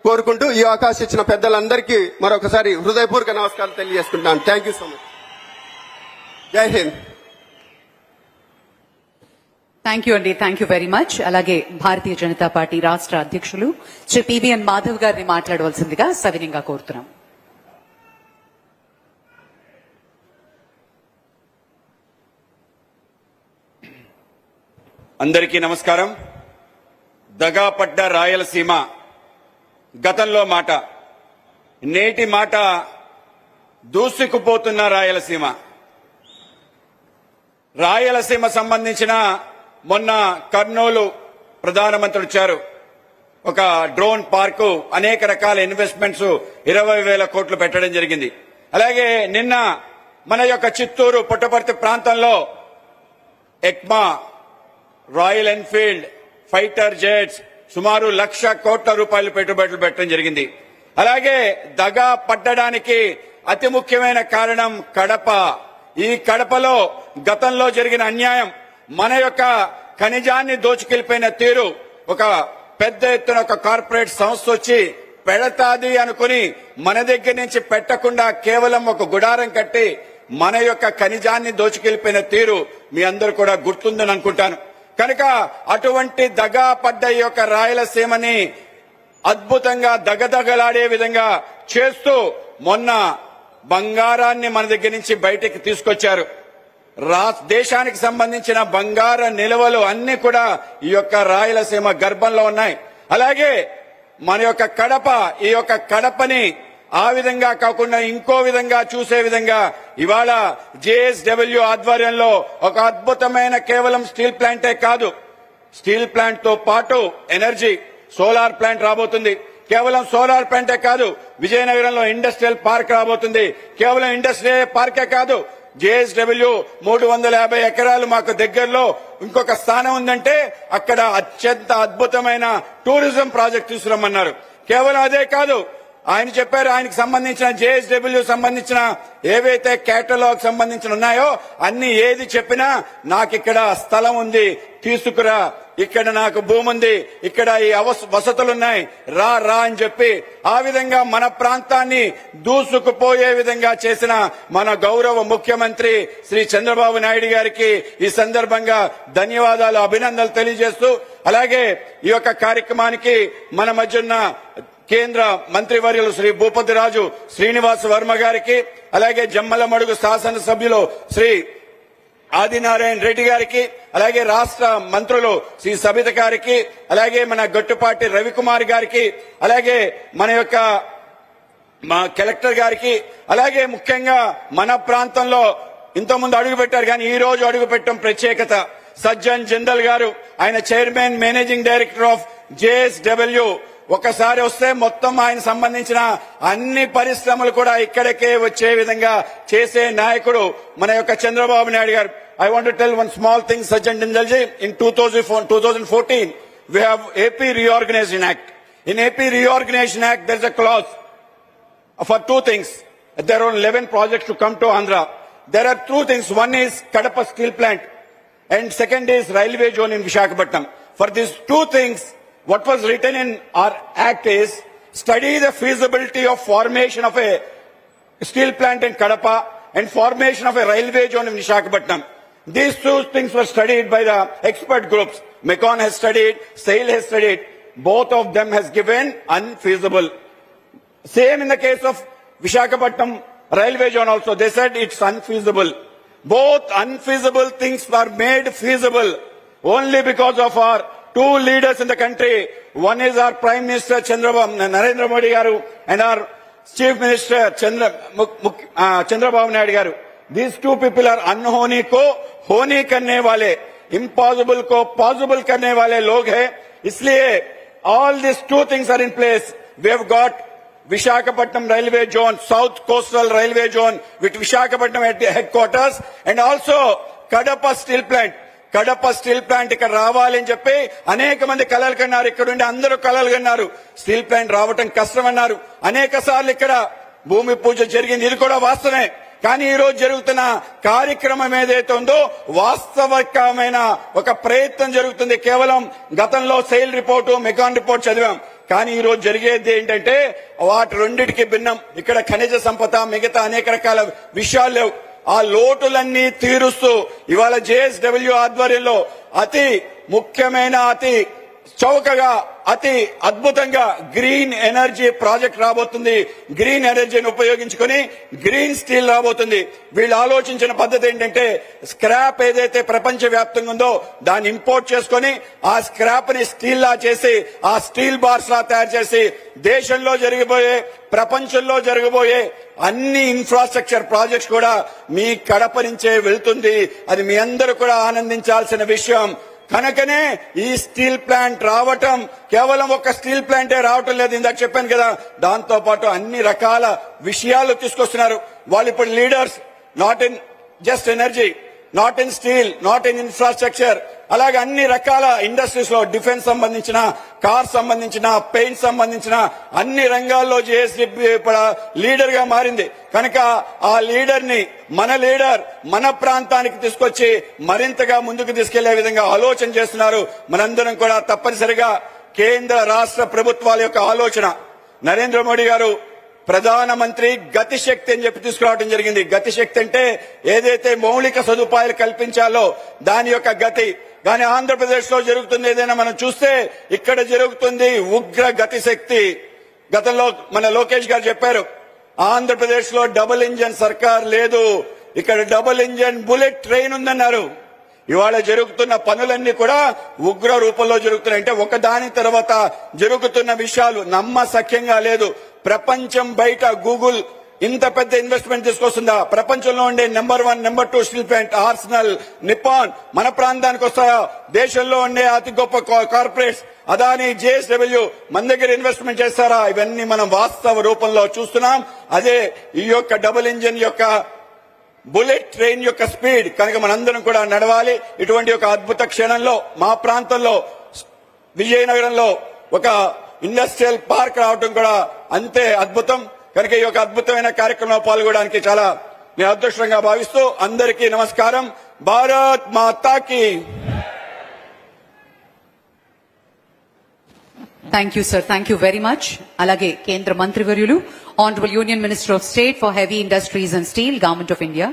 కోరుకుంటూ ఈ అవకాశం ఇచ్చిన పెద్దలందరికీ మరొకసారి హృదయపూర్వక నమస్కారాలు తెలియజేసుకుంటాను. Thank you so much. Jai Hind. Thank you అండి. Thank you very much. అలాగే భారతీయ జనతా పార్టీ రాష్ట్ర అధ్యక్షులు శ్రీ పివిఎన్ మాధవ్ గారిని మాట్లాడవలసిందిగా సవినయంగా కోరుతున్నాం. అందరికీ నమస్కారం. దగాపడ్డ రాయలసీమ గతంలో మాట, నేటి మాట దూసుకుపోతున్న రాయలసీమ. రాయలసీమ సంబంధించిన మొన్న కర్నూలు ప్రధానమంత్రి వచ్చారు. ఒక డ్రోన్ పార్కు, అనేక రకాల ఇన్వెస్ట్మెంట్స్ 20,000 కోట్లు పెట్టడం జరిగింది. అలాగే నిన్న మన యొక్క చిత్తూరు పుట్టపర్తి ప్రాంతంలో ఎక్మా, రాయల్ ఎన్ఫీల్డ్, ఫైటర్ జెట్స్ సుమారు 1,00,000 కోట్ల రూపాయలు పెట్టుబడులు పెట్టడం జరిగింది. అలాగే దగా పట్టడానికి అతి ముఖ్యమైన కారణం కడప. ఈ కడపలో గతంలో జరిగిన అన్యాయం, మన యొక్క ఖనిజాన్ని దోచుకెళ్లిపోయిన తీరు, ఒక పెద్ద ఎత్తున ఒక కార్పొరేట్ సంస్థ వచ్చి పెడతాది అనుకుని మన దగ్గర నుంచి పెట్టకుండా కేవలం ఒక గుడారం కట్టి మన యొక్క ఖనిజాన్ని దోచుకెళ్లిపోయిన తీరు మీ అందరూ కూడా గుర్తుందని అనుకుంటాను. కనుక అటువంటి దగా పడ్డ ఈ యొక్క రాయలసీమని అద్భుతంగా దగదగలాడే విధంగా చేస్తూ మొన్న బంగారాన్ని మన దగ్గర నుంచి బయటికి తీసుకొచ్చారు. దేశానికి సంబంధించిన బంగార నిల్వలు అన్ని కూడా ఈ యొక్క రాయలసీమ గర్భంలో ఉన్నాయి. అలాగే మన యొక్క కడప, ఈ యొక్క కడపని ఆ విధంగా కాకుండా ఇంకో విధంగా చూసే విధంగా ఇవాళ జేఎస్డబ్ల్యూ ఆధ్వర్యంలో ఒక అద్భుతమైన కేవలం స్టీల్ ప్లాంటే కాదు, స్టీల్ ప్లాంట్ తో పాటు ఎనర్జీ సోలార్ ప్లాంట్ రాబోతుంది. కేవలం సోలార్ ప్లాంటే కాదు, విజయనగరంలో ఇండస్ట్రియల్ పార్క్ రాబోతుంది. కేవలం ఇండస్ట్రియల్ పార్కే కాదు, జేఎస్డబ్ల్యూ 350 ఎకరాలు మాకు దగ్గరలో ఇంకొక స్థానం ఉందంటే అక్కడ అత్యంత అద్భుతమైన టూరిజం ప్రాజెక్ట్ తీసుకురమ్మన్నారు. కేవలం అదే కాదు, ఆయన చెప్పారు ఆయనకు సంబంధించిన జేఎస్డబ్ల్యూ సంబంధించిన ఏవైతే కేటలాగ్ సంబంధించిన ఉన్నాయో అన్ని ఏది చెప్పినా నాకు ఇక్కడ స్థలం ఉంది తీసుకురా, ఇక్కడ నాకు భూమి ఉంది, ఇక్కడ ఈ వసతులున్నాయి, రా రా అని చెప్పి ఆ విధంగా మన ప్రాంతాన్ని దూసుకుపోయే విధంగా చేసిన మన గౌరవ ముఖ్యమంత్రి శ్రీ చంద్రబాబు నాయుడు గారికి ఈ సందర్భంగా ధన్యవాదాలు, అభినందనలు తెలియజేస్తూ, అలాగే ఈ యొక్క కార్యక్రమానికి మన మధ్య ఉన్న కేంద్ర మంత్రివర్యులు శ్రీ భూపతి రాజు శ్రీనివాస్ వర్మ గారికి, అలాగే జమ్మలమడుగు శాసనసభ్యులు శ్రీ ఆదినారాయణ రెడ్డి గారికి, అలాగే రాష్ట్ర మంత్రులు శ్రీ సబిత గారికి, అలాగే మన గట్టుపాటి రవికుమార్ గారికి, అలాగే మన యొక్క మా కలెక్టర్ గారికి, అలాగే ముఖ్యంగా మన ప్రాంతంలో ఇంతకుముందు అడుగుపెట్టారు కానీ ఈ రోజు అడుగుపెట్టడం ప్రత్యేకత. సజ్జన్ జిందల్ గారు, ఆయన chairman managing director of JSW. ఒకసారి వస్తే మొత్తం ఆయన సంబంధించిన అన్ని పరిశ్రమలు కూడా ఇక్కడికే వచ్చే విధంగా చేసే నాయకుడు మన యొక్క చంద్రబాబు నాయుడు గారు. I want to tell one small thing Sajjan Jindal ji. In 2014 we have AP Reorganization Act. In AP Reorganization Act there is a clause for two things. There are 11 projects to come to Andhra. There are two things. One is Kadapa steel plant and second is railway zone in Visakhapatnam. For these two things, what was written in our act is study the feasibility of formation of a steel plant in Kadapa and formation of a railway zone in Visakhapatnam. These two things were studied by the expert groups. Mecon has studied, SAIL has studied. Both of them has given unfeasible. Same in the case of Visakhapatnam railway zone also. They said it's unfeasible. Both unfeasible things were made feasible only because of our two leaders in the country. One is our Prime Minister Narendra Modi garu and our Chief Minister Chandrababu Naidu garu. These two people are unhoni ko honi karne wale, impossible ko possible karne wale log hai. Isliye all these two things are in place. We have got Visakhapatnam railway zone, South Coastal railway zone with Visakhapatnam at the headquarters, and also Kadapa steel plant. Kadapa steel plant ఇక్కడ రావాలని చెప్పి అనేక మంది కలలు కన్నారు. ఇక్కడ ఉండి అందరూ కలలు కన్నారు. స్టీల్ ప్లాంట్ రావటం కష్టమన్నారు. అనేక సార్లు ఇక్కడ భూమి పూజ జరిగింది, ఇది కూడా వాస్తవమే. కానీ ఈ రోజు జరుగుతున్న కార్యక్రమం ఏదైతే ఉందో వాస్తవికమైన ఒక ప్రయత్నం జరుగుతుంది. కేవలం గతంలో సెయిల్ రిపోర్టు, మెకాన్ రిపోర్ట్ చదివాం, కానీ ఈ రోజు జరిగేది ఏంటంటే వాటి రెండిటికి భిన్నం. ఇక్కడ ఖనిజ సంపద మిగతా అనేక రకాల విషయాలు లేవు. ఆ లోటులన్నీ తీరుస్తూ ఇవాళ జేఎస్డబ్ల్యూ ఆధ్వర్యంలో అతి ముఖ్యమైన అతి చౌకగా అతి అద్భుతంగా గ్రీన్ ఎనర్జీ ప్రాజెక్ట్ రాబోతుంది. గ్రీన్ ఎనర్జీని ఉపయోగించుకొని గ్రీన్ స్టీల్ రాబోతుంది. వీళ్ళు ఆలోచించిన పద్ధతి ఏంటంటే స్క్రాప్ ఏదైతే ప్రపంచ వ్యాప్తంగా ఉందో దాన్ని ఇంపోర్ట్ చేసుకొని ఆ స్క్రాప్ ని స్టీల్ లా చేసి ఆ స్టీల్ బార్స్ లా తయారు చేసి దేశంలో జరిగిపోయే ప్రపంచంలో జరగబోయే అన్ని ఇన్ఫ్రాస్ట్రక్చర్ ప్రాజెక్ట్స్ కూడా మీ కడప నుంచే వెళ్తుంది. అది మీ అందరూ కూడా ఆనందించాల్సిన విషయం. కనుకనే ఈ స్టీల్ ప్లాంట్ రావటం కేవలం ఒక స్టీల్ ప్లాంటే రావటం లేదు. ఇందాక చెప్పాను కదా, దాంతో పాటు అన్ని రకాల విషయాలు తీసుకొస్తున్నారు. వాళ్ళు ఇప్పుడు leaders not in just energy, not in steel, not in infrastructure, అలాగే అన్ని రకాల ఇండస్ట్రీస్ లో డిఫెన్స్ సంబంధించిన, కార్ సంబంధించిన, పెయింట్ సంబంధించిన అన్ని రంగాల్లో జేఎస్డబ్ల్యూ ఇప్పుడు లీడర్ గా మారింది. కనుక ఆ లీడర్ ని మన లీడర్ మన ప్రాంతానికి తీసుకొచ్చి మరింతగా ముందుకు తీసుకెళ్లే విధంగా ఆలోచన చేస్తున్నారు. మనందరం కూడా తప్పనిసరిగా కేంద్ర రాష్ట్ర ప్రభుత్వాల యొక్క ఆలోచన, నరేంద్ర మోడీ గారు ప్రధానమంత్రి గతిశక్తి అని చెప్పి తీసుకురావడం జరిగింది. గతిశక్తి అంటే ఏదైతే మౌలిక సదుపాయాలు కల్పించాలో దాని యొక్క గతి. కానీ ఆంధ్రప్రదేశ్ లో జరుగుతుంది ఏదైనా మనం చూస్తే ఇక్కడ జరుగుతుంది ఉగ్ర గతిశక్తి. గతంలో మన లోకేష్ గారు చెప్పారు, ఆంధ్రప్రదేశ్ లో డబుల్ ఇంజన్ సర్కార్ లేదు, ఇక్కడ డబుల్ ఇంజన్ బుల్లెట్ ట్రైన్ ఉందన్నారు. ఇవాళ జరుగుతున్న పనులన్నీ కూడా ఉగ్ర రూపంలో జరుగుతున్నాయి. అంటే ఒకదాని తర్వాత జరుగుతున్న విషయాలు నమ్మశక్యంగా లేదు. ప్రపంచం బయట గూగుల్ ఇంత పెద్ద ఇన్వెస్ట్మెంట్ తీసుకొస్తుందా? ప్రపంచంలో ఉండే number 1, number 2 steel plant Arsenal, Nippon మన ప్రాంతానికి వస్తాయా? దేశంలో ఉండే అతి గొప్ప కార్పొరేట్స్ అదాని, జేఎస్డబ్ల్యూ మన దగ్గర ఇన్వెస్ట్మెంట్ చేస్తారా? ఇవన్నీ మనం వాస్తవ రూపంలో చూస్తున్నాం. అదే ఈ యొక్క డబుల్ ఇంజిన్ యొక్క బుల్లెట్ ట్రైన్ యొక్క స్పీడ్. కనుక మనందరం కూడా నడవాలి. ఇటువంటి ఒక అద్భుత క్షణంలో మా ప్రాంతంలో విజయనగరంలో ఒక ఇండస్ట్రియల్ పార్క్ రావడం కూడా అంతే అద్భుతం. కనుక ఈ యొక్క అద్భుతమైన కార్యక్రమంలో పాల్గొనడానికి చాలా నేను అదృష్టంగా భావిస్తూ అందరికీ నమస్కారం. భారత్ మాతాకి. Thank you sir, thank you very much. అలాగే కేంద్ర మంత్రివర్యులు honourable union minister of state for heavy industries and steel, government of India.